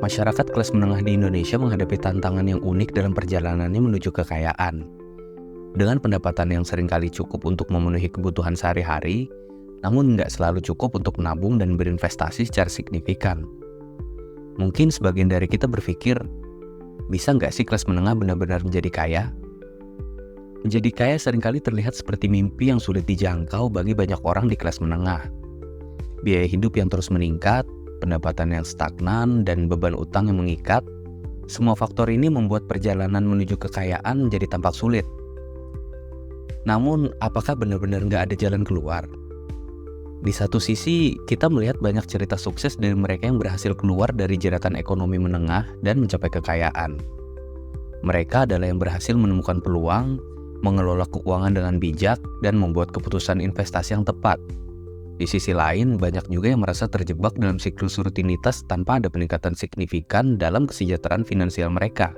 Masyarakat kelas menengah di Indonesia menghadapi tantangan yang unik dalam perjalanannya menuju kekayaan. Dengan pendapatan yang seringkali cukup untuk memenuhi kebutuhan sehari-hari, namun nggak selalu cukup untuk menabung dan berinvestasi secara signifikan. Mungkin sebagian dari kita berpikir, bisa nggak sih kelas menengah benar-benar menjadi kaya? Menjadi kaya seringkali terlihat seperti mimpi yang sulit dijangkau bagi banyak orang di kelas menengah. Biaya hidup yang terus meningkat, pendapatan yang stagnan, dan beban utang yang mengikat, semua faktor ini membuat perjalanan menuju kekayaan menjadi tampak sulit. Namun, apakah benar-benar nggak ada jalan keluar? Di satu sisi, kita melihat banyak cerita sukses dari mereka yang berhasil keluar dari jeratan ekonomi menengah dan mencapai kekayaan. Mereka adalah yang berhasil menemukan peluang, mengelola keuangan dengan bijak, dan membuat keputusan investasi yang tepat. Di sisi lain, banyak juga yang merasa terjebak dalam siklus rutinitas tanpa ada peningkatan signifikan dalam kesejahteraan finansial mereka.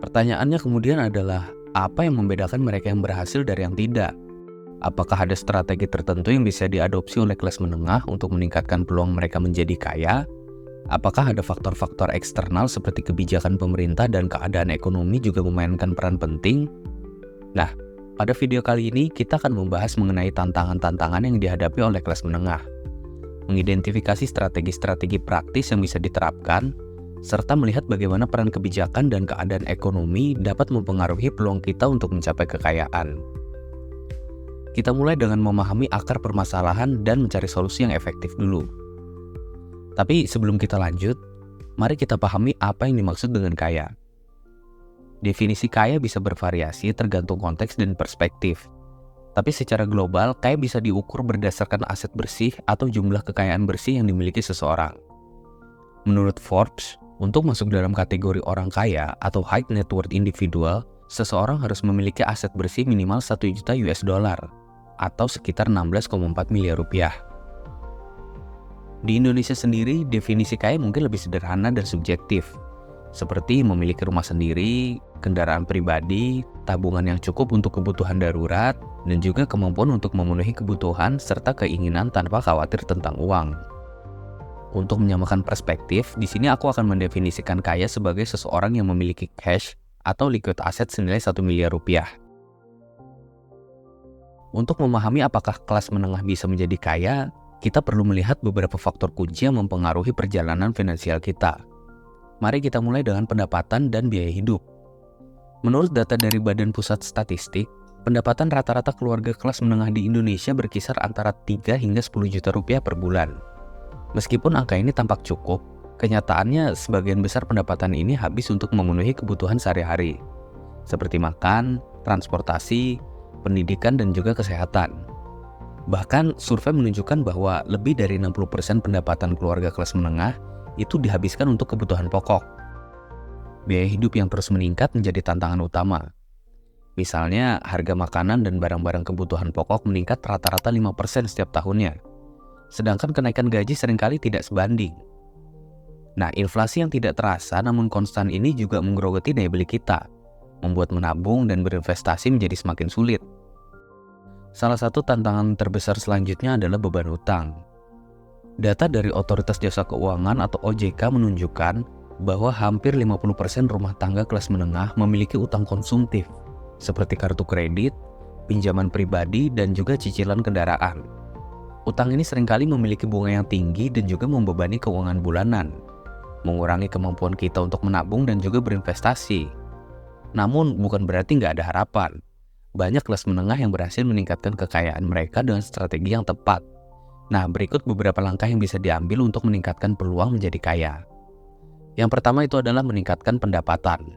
Pertanyaannya kemudian adalah, apa yang membedakan mereka yang berhasil dari yang tidak? Apakah ada strategi tertentu yang bisa diadopsi oleh kelas menengah untuk meningkatkan peluang mereka menjadi kaya? Apakah ada faktor-faktor eksternal seperti kebijakan pemerintah dan keadaan ekonomi juga memainkan peran penting? Nah, pada video kali ini kita akan membahas mengenai tantangan-tantangan yang dihadapi oleh kelas menengah, mengidentifikasi strategi-strategi praktis yang bisa diterapkan, serta melihat bagaimana peran kebijakan dan keadaan ekonomi dapat mempengaruhi peluang kita untuk mencapai kekayaan. Kita mulai dengan memahami akar permasalahan dan mencari solusi yang efektif dulu. Tapi sebelum kita lanjut, mari kita pahami apa yang dimaksud dengan kaya. Definisi kaya bisa bervariasi tergantung konteks dan perspektif. Tapi secara global, kaya bisa diukur berdasarkan aset bersih atau jumlah kekayaan bersih yang dimiliki seseorang. Menurut Forbes, untuk masuk dalam kategori orang kaya atau high net worth individual, seseorang harus memiliki aset bersih minimal 1 juta US dollar atau sekitar 16,4 miliar rupiah. Di Indonesia sendiri, definisi kaya mungkin lebih sederhana dan subjektif, seperti memiliki rumah sendiri, kendaraan pribadi, tabungan yang cukup untuk kebutuhan darurat, dan juga kemampuan untuk memenuhi kebutuhan serta keinginan tanpa khawatir tentang uang. Untuk menyamakan perspektif, di sini aku akan mendefinisikan kaya sebagai seseorang yang memiliki cash atau liquid asset senilai 1 miliar rupiah. Untuk memahami apakah kelas menengah bisa menjadi kaya, kita perlu melihat beberapa faktor kunci yang mempengaruhi perjalanan finansial kita. Mari kita mulai dengan pendapatan dan biaya hidup. Menurut data dari Badan Pusat Statistik, pendapatan rata-rata keluarga kelas menengah di Indonesia berkisar antara 3 hingga 10 juta rupiah per bulan. Meskipun angka ini tampak cukup, kenyataannya sebagian besar pendapatan ini habis untuk memenuhi kebutuhan sehari-hari, seperti makan, transportasi, pendidikan, dan juga kesehatan. Bahkan, survei menunjukkan bahwa lebih dari 60% pendapatan keluarga kelas menengah itu dihabiskan untuk kebutuhan pokok. Biaya hidup yang terus meningkat menjadi tantangan utama. Misalnya, harga makanan dan barang-barang kebutuhan pokok meningkat rata-rata 5% setiap tahunnya. Sedangkan kenaikan gaji seringkali tidak sebanding. Nah, inflasi yang tidak terasa namun konstan ini juga menggerogoti daya beli kita, membuat menabung dan berinvestasi menjadi semakin sulit. Salah satu tantangan terbesar selanjutnya adalah beban utang. Data dari Otoritas Jasa Keuangan atau OJK menunjukkan bahwa hampir 50% rumah tangga kelas menengah memiliki utang konsumtif, seperti kartu kredit, pinjaman pribadi, dan juga cicilan kendaraan. Utang ini seringkali memiliki bunga yang tinggi dan juga membebani keuangan bulanan, mengurangi kemampuan kita untuk menabung dan juga berinvestasi. Namun, bukan berarti nggak ada harapan. Banyak kelas menengah yang berhasil meningkatkan kekayaan mereka dengan strategi yang tepat. Nah, berikut beberapa langkah yang bisa diambil untuk meningkatkan peluang menjadi kaya. Yang pertama itu adalah meningkatkan pendapatan.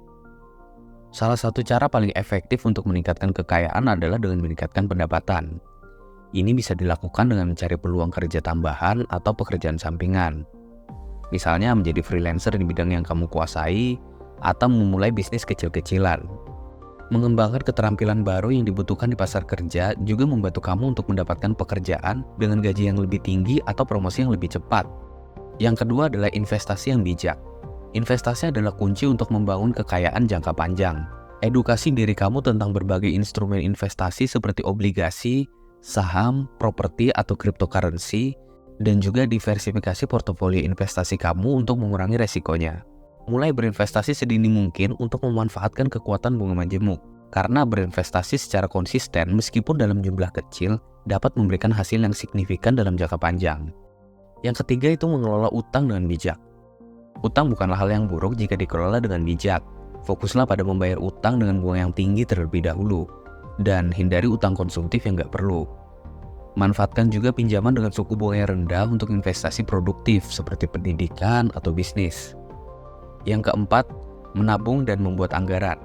Salah satu cara paling efektif untuk meningkatkan kekayaan adalah dengan meningkatkan pendapatan. Ini bisa dilakukan dengan mencari peluang kerja tambahan atau pekerjaan sampingan. Misalnya menjadi freelancer di bidang yang kamu kuasai, atau memulai bisnis kecil-kecilan. Mengembangkan keterampilan baru yang dibutuhkan di pasar kerja juga membantu kamu untuk mendapatkan pekerjaan dengan gaji yang lebih tinggi atau promosi yang lebih cepat. Yang kedua adalah investasi yang bijak. Investasi adalah kunci untuk membangun kekayaan jangka panjang. Edukasi diri kamu tentang berbagai instrumen investasi seperti obligasi, saham, properti, atau cryptocurrency Dan juga diversifikasi portofolio investasi kamu untuk mengurangi resikonya. Mulai berinvestasi sedini mungkin untuk memanfaatkan kekuatan bunga majemuk. Karena berinvestasi secara konsisten meskipun dalam jumlah kecil dapat memberikan hasil yang signifikan dalam jangka panjang. Yang ketiga itu mengelola utang dengan bijak. Utang bukanlah hal yang buruk jika dikelola dengan bijak. Fokuslah pada membayar utang dengan bunga yang tinggi terlebih dahulu. Dan hindari utang konsumtif yang nggak perlu. Manfaatkan juga pinjaman dengan suku bunga yang rendah untuk investasi produktif seperti pendidikan atau bisnis. Yang keempat, menabung dan membuat anggaran.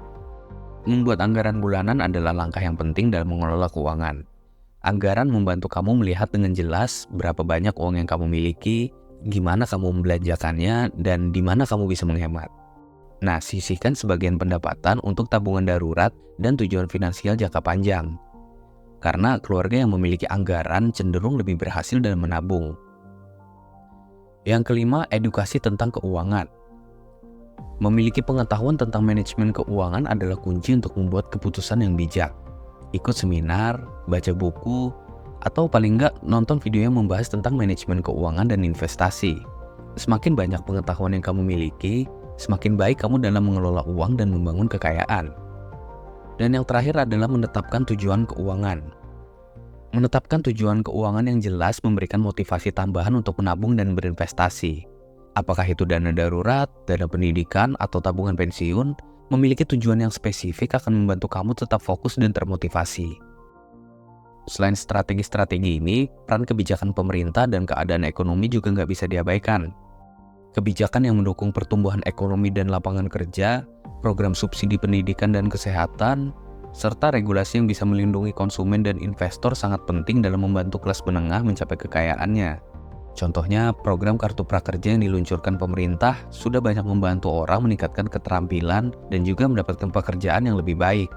Membuat anggaran bulanan adalah langkah yang penting dalam mengelola keuangan. Anggaran membantu kamu melihat dengan jelas berapa banyak uang yang kamu miliki, gimana kamu membelanjakannya, dan di mana kamu bisa menghemat. Nah, sisihkan sebagian pendapatan untuk tabungan darurat dan tujuan finansial jangka panjang. Karena keluarga yang memiliki anggaran cenderung lebih berhasil dalam menabung. Yang kelima, edukasi tentang keuangan. Memiliki pengetahuan tentang manajemen keuangan adalah kunci untuk membuat keputusan yang bijak. Ikut seminar, baca buku, atau paling enggak nonton video yang membahas tentang manajemen keuangan dan investasi. Semakin banyak pengetahuan yang kamu miliki, semakin baik kamu dalam mengelola uang dan membangun kekayaan. Dan yang terakhir adalah menetapkan tujuan keuangan. Menetapkan tujuan keuangan yang jelas memberikan motivasi tambahan untuk menabung dan berinvestasi. Apakah itu dana darurat, dana pendidikan, atau tabungan pensiun, memiliki tujuan yang spesifik akan membantu kamu tetap fokus dan termotivasi. Selain strategi-strategi ini, peran kebijakan pemerintah dan keadaan ekonomi juga nggak bisa diabaikan. Kebijakan yang mendukung pertumbuhan ekonomi dan lapangan kerja, program subsidi pendidikan dan kesehatan, serta regulasi yang bisa melindungi konsumen dan investor sangat penting dalam membantu kelas menengah mencapai kekayaannya. Contohnya, program Kartu Prakerja yang diluncurkan pemerintah sudah banyak membantu orang meningkatkan keterampilan dan juga mendapatkan pekerjaan yang lebih baik.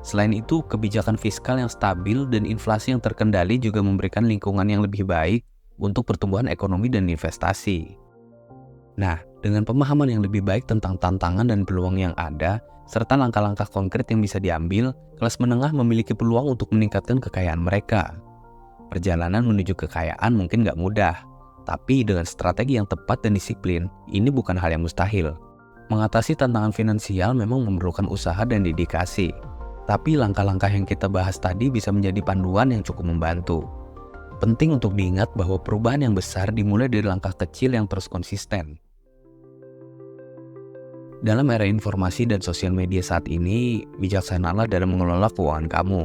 Selain itu, kebijakan fiskal yang stabil dan inflasi yang terkendali juga memberikan lingkungan yang lebih baik untuk pertumbuhan ekonomi dan investasi. Nah, dengan pemahaman yang lebih baik tentang tantangan dan peluang yang ada, serta langkah-langkah konkret yang bisa diambil, kelas menengah memiliki peluang untuk meningkatkan kekayaan mereka. Perjalanan menuju kekayaan mungkin nggak mudah, tapi dengan strategi yang tepat dan disiplin, ini bukan hal yang mustahil. Mengatasi tantangan finansial memang memerlukan usaha dan dedikasi, tapi langkah-langkah yang kita bahas tadi bisa menjadi panduan yang cukup membantu. Penting untuk diingat bahwa perubahan yang besar dimulai dari langkah kecil yang terus konsisten. Dalam era informasi dan sosial media saat ini, bijaksanalah dalam mengelola keuangan kamu.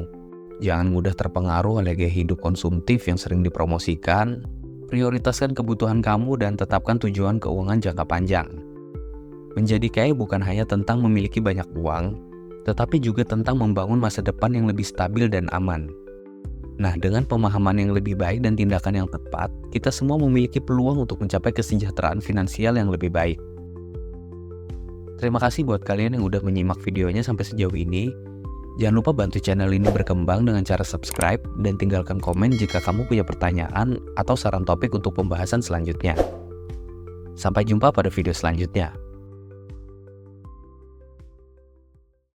Jangan mudah terpengaruh oleh gaya hidup konsumtif yang sering dipromosikan. Prioritaskan kebutuhan kamu dan tetapkan tujuan keuangan jangka panjang. Menjadi kaya bukan hanya tentang memiliki banyak uang, tetapi juga tentang membangun masa depan yang lebih stabil dan aman. Nah, dengan pemahaman yang lebih baik dan tindakan yang tepat, kita semua memiliki peluang untuk mencapai kesejahteraan finansial yang lebih baik. Terima kasih buat kalian yang udah menyimak videonya sampai sejauh ini. Jangan lupa bantu channel ini berkembang dengan cara subscribe dan tinggalkan komen jika kamu punya pertanyaan atau saran topik untuk pembahasan selanjutnya. Sampai jumpa pada video selanjutnya.